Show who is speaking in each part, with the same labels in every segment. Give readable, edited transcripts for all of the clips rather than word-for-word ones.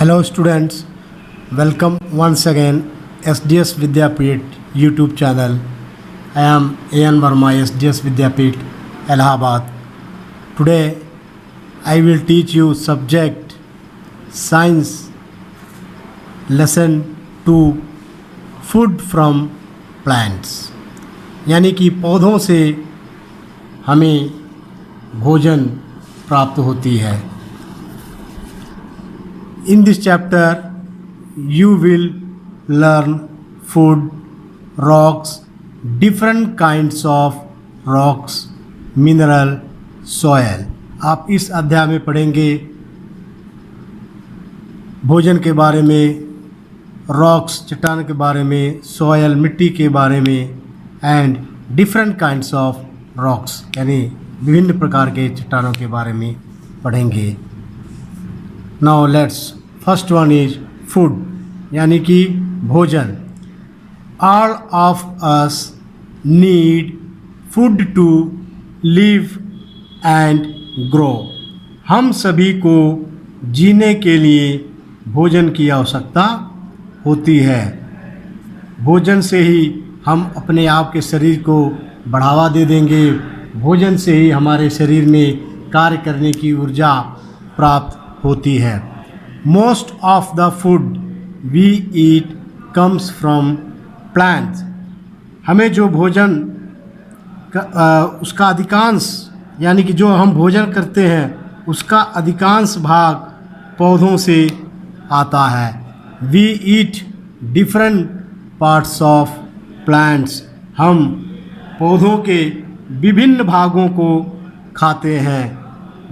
Speaker 1: Hello students, welcome once again SDS Vidyapeeth YouTube channel. I am A.N. Verma, SDS Vidyapeeth, Allahabad. Today I will teach you subject Science Lesson 2 Food from Plants, यानी कि पौधों से हमें भोजन प्राप्त होती है. In this chapter, you will learn food, rocks, different kinds of rocks, mineral, soil. आप इस अध्याय में पढ़ेंगे भोजन के बारे में, रॉक्स चट्टान के बारे में, सॉयल मिट्टी के बारे में, and different kinds of rocks यानी विभिन्न प्रकार के चट्टानों के बारे में पढ़ेंगे. Now let's first one is food यानी कि भोजन. All of us need food to live and grow. हम सभी को जीने के लिए भोजन की आवश्यकता होती है. भोजन से ही हम अपने आप के शरीर को बढ़ावा दे देंगे. भोजन से ही हमारे शरीर में कार्य करने की ऊर्जा प्राप्त होती है. Most of the food we eat comes from plants. हमें जो भोजन उसका अधिकांश यानी कि जो हम भोजन करते हैं उसका अधिकांश भाग पौधों से आता है. We eat different parts of plants. हम पौधों के विभिन्न भागों को खाते हैं.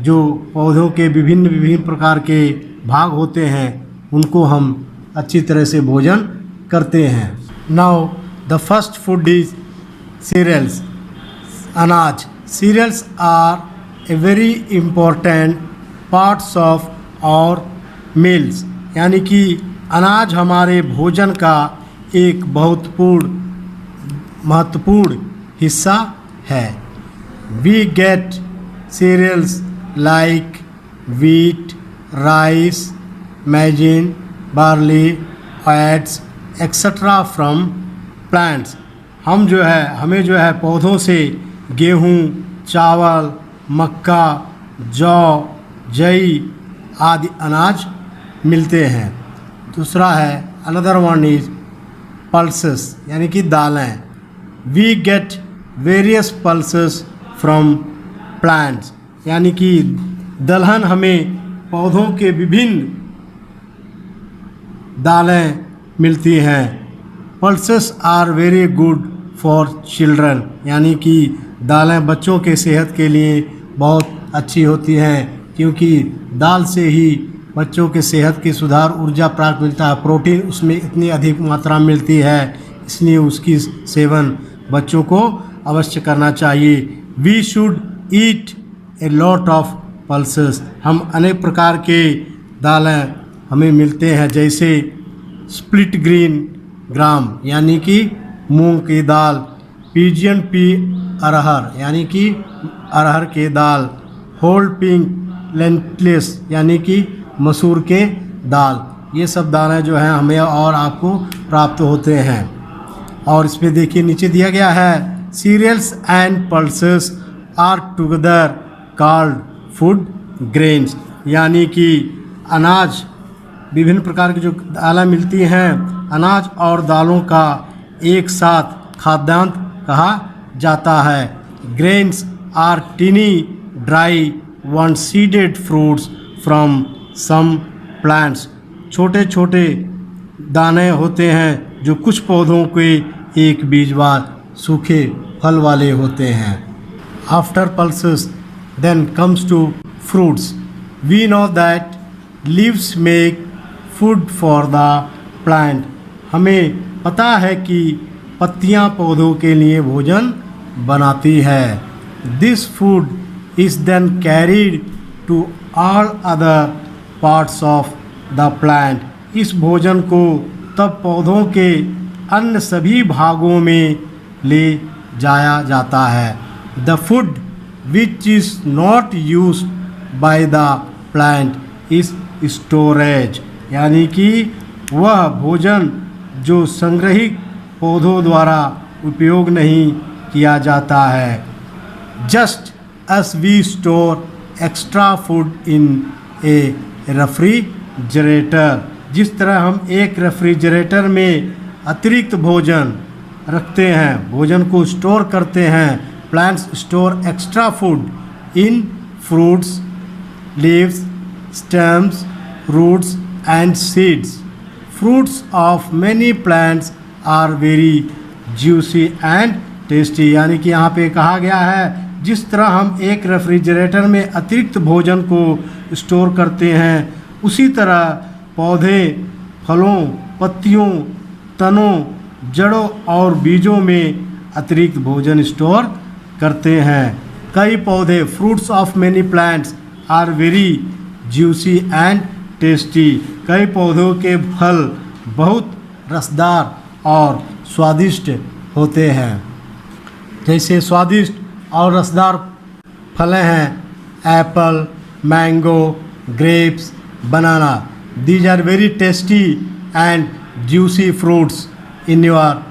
Speaker 1: जो पौधों के विभिन्न प्रकार के भाग होते हैं उनको हम अच्छी तरह से भोजन करते हैं. Now the first food is cereals, अनाज. Cereals are a very important parts of our meals यानी कि अनाज हमारे भोजन का एक बहुत महत्वपूर्ण हिस्सा है. We get cereals like wheat, rice, maize, barley, oats, etc. from plants. हमें जो है पौधों से गेहूँ, चावल, मक्का, जौ, जई आदि अनाज मिलते हैं. दूसरा है अनदर वन इज पल्सेस यानी कि दालें. We get various pulses from plants यानी कि दलहन हमें पौधों के विभिन्न दालें मिलती हैं. Pulses are very good for children यानी कि दालें बच्चों के सेहत के लिए बहुत अच्छी होती हैं क्योंकि दाल से ही बच्चों के सेहत की सुधार ऊर्जा प्राप्त मिलता है. प्रोटीन उसमें इतनी अधिक मात्रा मिलती है इसलिए उसकी सेवन बच्चों को अवश्य करना चाहिए. We should eat a lot of pulses. हम अनेक प्रकार के दालें हमें मिलते हैं जैसे स्प्लिट ग्रीन ग्राम यानी कि मूंग की दाल, पिजियन पी अरहर यानी कि अरहर के दाल, होल पिंक लेंटिल्स यानी कि मसूर के दाल. ये सब दालें जो हैं हमें और आपको प्राप्त होते हैं. और इस पर देखिए नीचे दिया गया है cereals and pulses are together called food grains यानी कि अनाज विभिन्न प्रकार की जो दालें मिलती हैं अनाज और दालों का एक साथ खाद्यान्न कहा जाता है. Grains are tiny dry one seeded fruits from some plants. छोटे छोटे दाने होते हैं जो कुछ पौधों के एक बीजवार सूखे फल वाले होते हैं. After pulses then comes to fruits. We know that leaves make food for the plant. हमें पता है कि पत्तियां पौधों के लिए भोजन बनाती है. This food is then carried to all other parts of the plant. इस भोजन को तब पौधों के अन्य सभी भागों में ले जाया जाता है. The food which is not used by the plant is storage यानी कि वह भोजन जो संग्रहित पौधों द्वारा उपयोग नहीं किया जाता है। Just S V store extra food in A refrigerator, जिस तरह हम एक रेफ्रिजरेटर में अतिरिक्त भोजन रखते हैं, भोजन को स्टोर करते हैं, plants store extra food in fruits, leaves, stems, roots and seeds. Fruits of many plants are very juicy and tasty. यानी कि यहाँ पे कहा गया है जिस तरह हम एक रेफ्रिजरेटर में अतिरिक्त भोजन को स्टोर करते हैं, उसी तरह पौधे फलों, पत्तियों, तनों, जड़ों और बीजों में अतिरिक्त भोजन स्टोर करते हैं। कई पौधे fruits of many plants are very juicy and tasty. कई पौधों के फल बहुत रसदार और स्वादिष्ट होते हैं। जैसे स्वादिष्ट और रसदार फलें हैं apple, mango, grapes, banana. These are very tasty and juicy fruits in your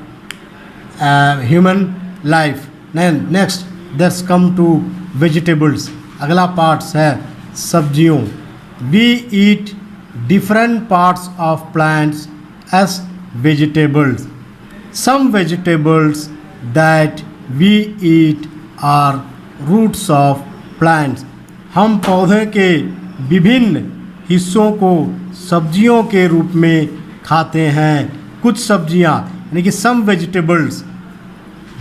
Speaker 1: human life. Next let's come to vegetables. अगला पार्ट्स है सब्जियों। We eat different parts of plants as vegetables. Some vegetables that we eat are roots of plants. हम पौधे के विभिन्न हिस्सों को सब्जियों के रूप में खाते हैं। कुछ सब्जियां यानी कि some vegetables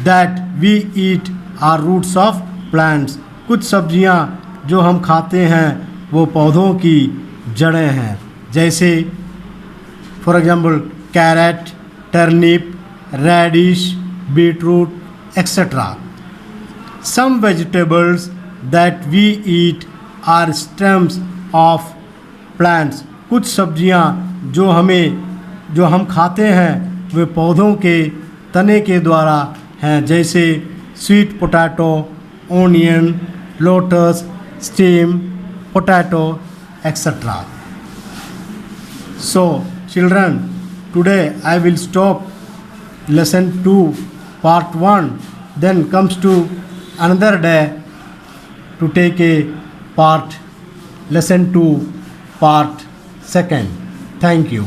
Speaker 1: that we eat are roots of plants. कुछ सब्जियां जो हम खाते हैं वो पौधों की जड़ें हैं। जैसे for example carrot, turnip, radish, beetroot etcetera. Some vegetables that we eat are stems of plants. कुछ सब्जियां जो हम खाते हैं वे पौधों के तने के द्वारा हैं। जैसे sweet potato, onion, lotus, steam potato, etc. So children, today I will stop lesson 2 part 1, then comes to another day to take a lesson 2 part 2. Thank you.